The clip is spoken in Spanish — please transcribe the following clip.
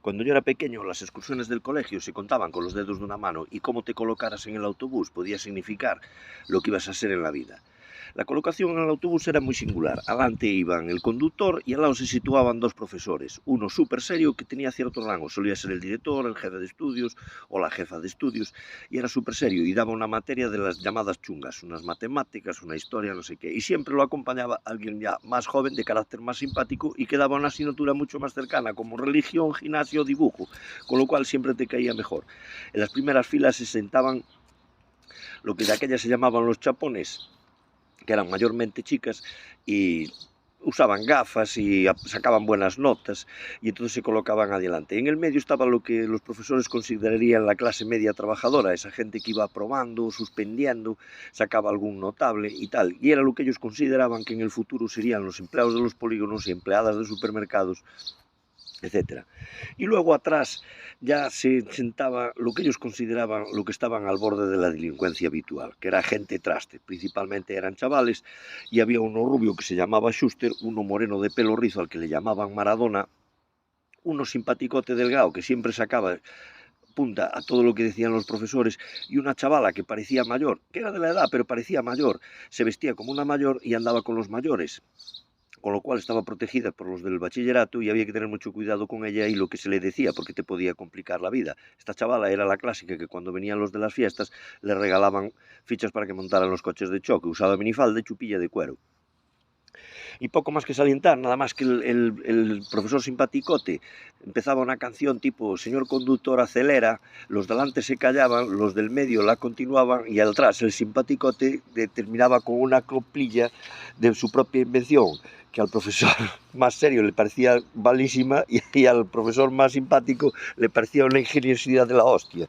Cuando yo era pequeño, las excursiones del colegio se contaban con los dedos de una mano y cómo te colocaras en el autobús podía significar lo que ibas a ser en la vida. La colocación en el autobús era muy singular. Adelante iban el conductor y al lado se situaban dos profesores. Uno súper serio que tenía cierto rango, solía ser el director, el jefe de estudios o la jefa de estudios, y era súper serio y daba una materia de las llamadas chungas, unas matemáticas, una historia, no sé qué. Y siempre lo acompañaba alguien ya más joven, de carácter más simpático y que daba una asignatura mucho más cercana, como religión, gimnasio o dibujo, con lo cual siempre te caía mejor. En las primeras filas se sentaban lo que de aquella se llamaban los chapones, que eran mayormente chicas y usaban gafas y sacaban buenas notas y entonces se colocaban adelante. En el medio estaba lo que los profesores considerarían la clase media trabajadora, esa gente que iba aprobando, suspendiendo, sacaba algún notable y tal. Y era lo que ellos consideraban que en el futuro serían los empleados de los polígonos y empleadas de supermercados, etcétera. Y luego atrás ya se sentaba lo que ellos consideraban lo que estaban al borde de la delincuencia habitual, que era gente traste, principalmente eran chavales, y había uno rubio que se llamaba Schuster, uno moreno de pelo rizo al que le llamaban Maradona, uno simpaticote delgado que siempre sacaba punta a todo lo que decían los profesores, y una chavala que parecía mayor, que era de la edad pero parecía mayor, se vestía como una mayor y andaba con los mayores, con lo cual estaba protegida por los del bachillerato y había que tener mucho cuidado con ella y lo que se le decía, porque te podía complicar la vida. Esta chavala era la clásica que cuando venían los de las fiestas le regalaban fichas para que montaran los coches de choque, usaba minifalda y chupilla de cuero. Y poco más que salientar, nada más que el profesor simpaticote empezaba una canción tipo señor conductor acelera, los delante se callaban, los del medio la continuaban y atrás el simpaticote terminaba con una coplilla de su propia invención, que al profesor más serio le parecía malísima y al profesor más simpático le parecía una ingeniosidad de la hostia.